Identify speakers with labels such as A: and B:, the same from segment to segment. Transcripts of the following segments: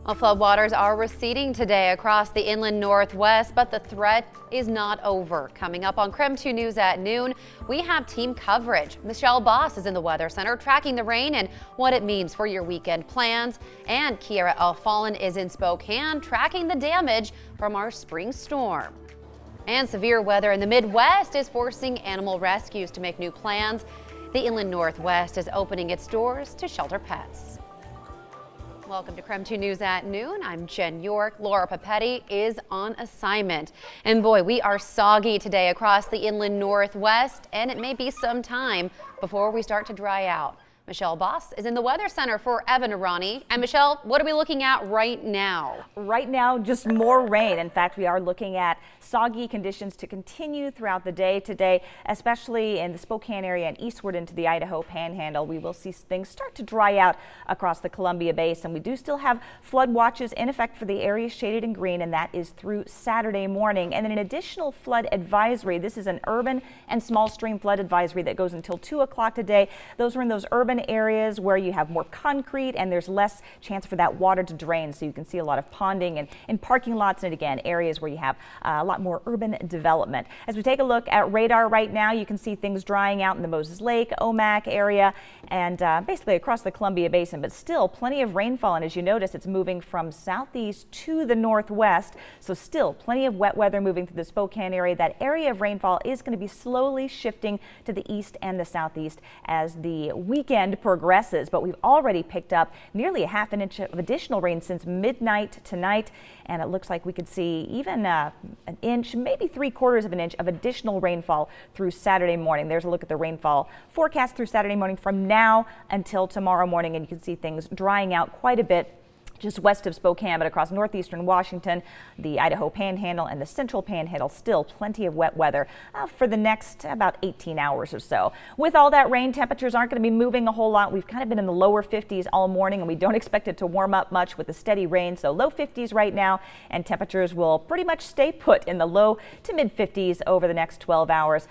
A: Well, floodwaters are receding today across the inland northwest, but the threat is not over. Coming up on KREM 2 News at noon, we have team coverage. Michelle Boss is in the Weather Center tracking the rain and what it means for your weekend plans. And Kiara Alfallen is in Spokane tracking the damage from our spring storm. And severe weather in the Midwest is forcing animal rescues to make new plans. The inland northwest is opening its doors to shelter pets. Welcome to KREM 2 News at noon. I'm Jen York. Laura Papetti is on assignment. And boy, we are soggy today across the inland northwest, and it may be some time before we start to dry out. Michelle Boss is in the Weather Center for Evan Arani. And Michelle, what are we looking at right now?
B: Right now, just more rain. In fact, we are looking at soggy conditions to continue throughout the day today, especially in the Spokane area and eastward into the Idaho Panhandle. We will see things start to dry out across the Columbia Basin. We do still have flood watches in effect for the areas shaded in green, and that is through Saturday morning. And then an additional flood advisory. This is an urban and small stream flood advisory that goes until 2 o'clock today. Those are in those urban areas where you have more concrete and there's less chance for that water to drain, so you can see a lot of ponding and in parking lots, and again areas where you have a lot more urban development. As we take a look at radar right now, you can see things drying out in the Moses Lake, Omak area, and basically across the Columbia Basin, but still plenty of rainfall. And as you notice, it's moving from southeast to the northwest, so still plenty of wet weather moving through the Spokane area. That area of rainfall is going to be slowly shifting to the east and the southeast as the weekend progresses, but we've already picked up nearly a half an inch of additional rain since midnight tonight, and it looks like we could see even an inch, maybe 3/4 of an inch of additional rainfall through Saturday morning. There's a look at the rainfall forecast through Saturday morning from now until tomorrow morning, and you can see things drying out quite a bit just west of Spokane, but across northeastern Washington, the Idaho Panhandle, and the central Panhandle. Still plenty of wet weather for the next about 18 hours or so. With all that rain, temperatures aren't going to be moving a whole lot. We've kind of been in the lower 50s all morning, and we don't expect it to warm up much with the steady rain. So low 50s right now, and temperatures will pretty much stay put in the low to mid 50s over the next 12 hours.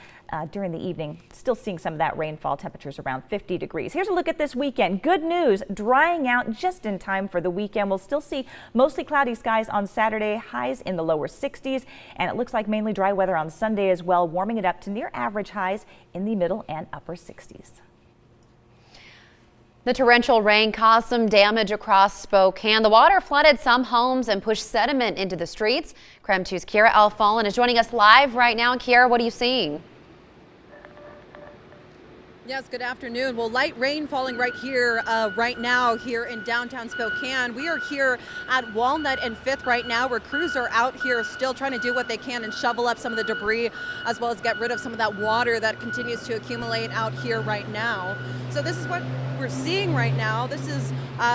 B: During the evening, still seeing some of that rainfall, temperatures around 50 degrees. Here's a look at this weekend. Good news, drying out just in time for the weekend. We'll still see mostly cloudy skies on Saturday, highs in the lower 60s, and it looks like mainly dry weather on Sunday as well, warming it up to near average highs in the middle and upper 60s. The torrential rain caused some damage across Spokane. The water flooded some homes and pushed sediment into the streets. KREM 2's Kiara Alfallen is joining us live right now. Kiara, what are you seeing?
C: Yes, good afternoon. Well, light rain falling right here, right now here in downtown Spokane. We are here at Walnut and 5th right now, where crews are out here still trying to do what they can and shovel up some of the debris, as well as get rid of some of that water that continues to accumulate out here right now. So this is what we're seeing right now. This is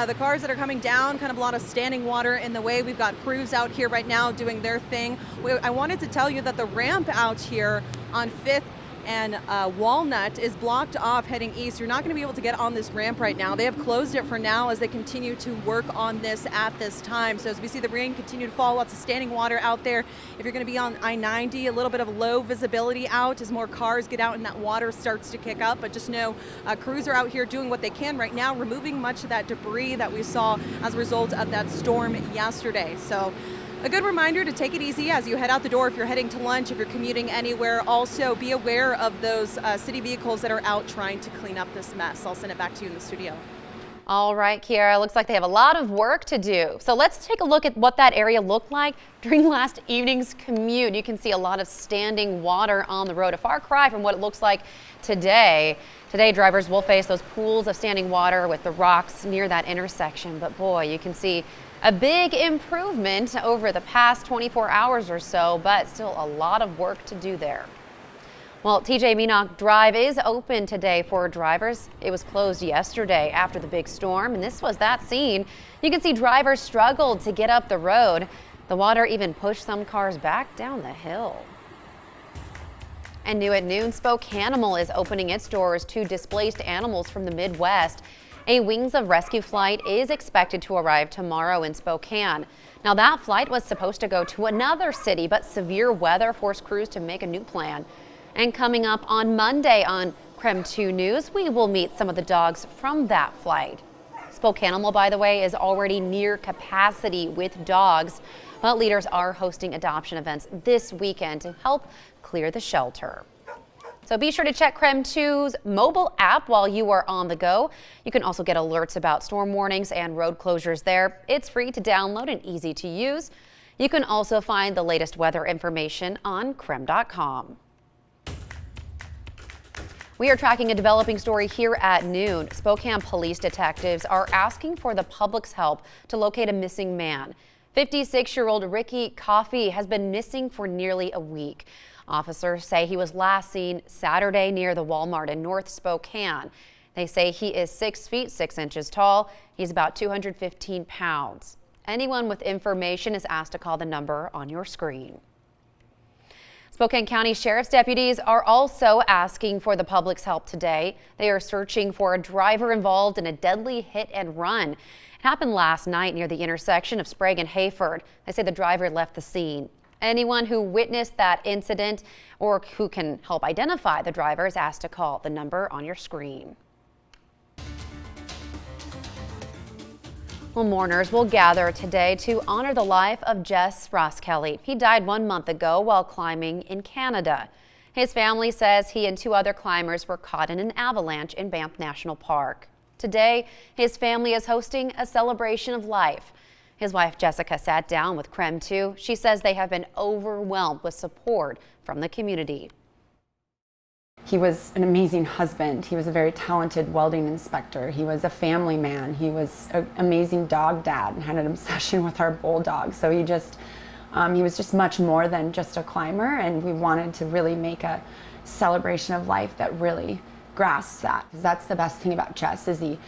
C: the cars that are coming down, kind of a lot of standing water in the way. We've got crews out here right now doing their thing. I wanted to tell you that the ramp out here on 5th and Walnut is blocked off heading east. You're not going to be able to get on this ramp right now. They have closed it for now as they continue to work on this at this time. So as we see the rain continue to fall, lots of standing water out there. If you're going to be on I-90, a little bit of low visibility out as more cars get out and that water starts to kick up. But just know crews are out here doing what they can right now, removing much of that debris that we saw as a result of that storm yesterday. So a good reminder to take it easy as you head out the door if you're heading to lunch, if you're commuting anywhere. Also, be aware of those city vehicles that are out trying to clean up this mess. I'll send it back to you in the studio.
A: All right, Kiara, looks like they have a lot of work to do. So let's take a look at what that area looked like during last evening's commute. You can see a lot of standing water on the road, a far cry from what it looks like today. Today, drivers will face those pools of standing water with the rocks near that intersection. But boy, you can see a big improvement over the past 24 hours or so, but still a lot of work to do there. Well, TJ Meanock Drive is open today for drivers. It was closed yesterday after the big storm, and this was that scene. You can see drivers struggled to get up the road. The water even pushed some cars back down the hill. And new at noon, Spokanimal is opening its doors to displaced animals from the Midwest. A Wings of Rescue flight is expected to arrive tomorrow in Spokane. Now, that flight was supposed to go to another city, but severe weather forced crews to make a new plan. And coming up on Monday on KREM 2 News, we will meet some of the dogs from that flight. Spokane, by the way, is already near capacity with dogs, but leaders are hosting adoption events this weekend to help clear the shelter. So be sure to check KREM 2's mobile app while you are on the go. You can also get alerts about storm warnings and road closures there. It's free to download and easy to use. You can also find the latest weather information on KREM.com. We are tracking a developing story here at noon. Spokane police detectives are asking for the public's help to locate a missing man. 56-year-old Ricky Coffey has been missing for nearly a week. Officers say he was last seen Saturday near the Walmart in North Spokane. They say he is 6 feet 6 inches tall. He's about 215 pounds. Anyone with information is asked to call the number on your screen. Spokane County Sheriff's deputies are also asking for the public's help today. They are searching for a driver involved in a deadly hit and run. It happened last night near the intersection of Sprague and Hayford. They say the driver left the scene. Anyone who witnessed that incident or who can help identify the driver is asked to call the number on your screen. Well, mourners will gather today to honor the life of Jess Ross-Kelly. He died 1 month ago while climbing in Canada. His family says he and 2 other climbers were caught in an avalanche in Banff National Park. Today, his family is hosting a celebration of life. His wife Jessica sat down with KREM 2. She says they have been overwhelmed with support from the community.
D: He was an amazing husband. He was a very talented welding inspector. He was a family man. He was an amazing dog dad and had an obsession with our bulldog. So he was just much more than just a climber, and we wanted to really make a celebration of life that really grasps that. That's the best thing about Jess, is he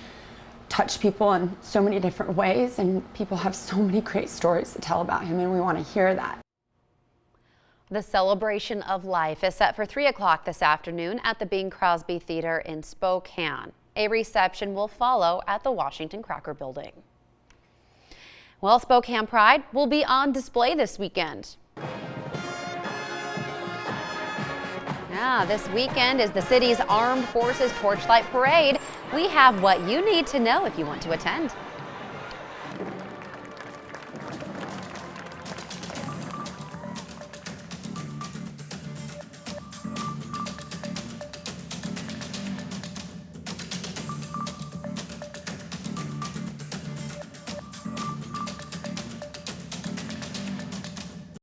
D: touched people in so many different ways, and people have so many great stories to tell about him, and we want to hear that.
A: The celebration of life is set for 3 o'clock this afternoon at the Bing Crosby Theater in Spokane. A reception will follow at the Washington Cracker Building. Well, Spokane Pride will be on display this weekend. Yeah, this weekend is the city's Armed Forces Torchlight Parade. We have what you need to know if you want to attend.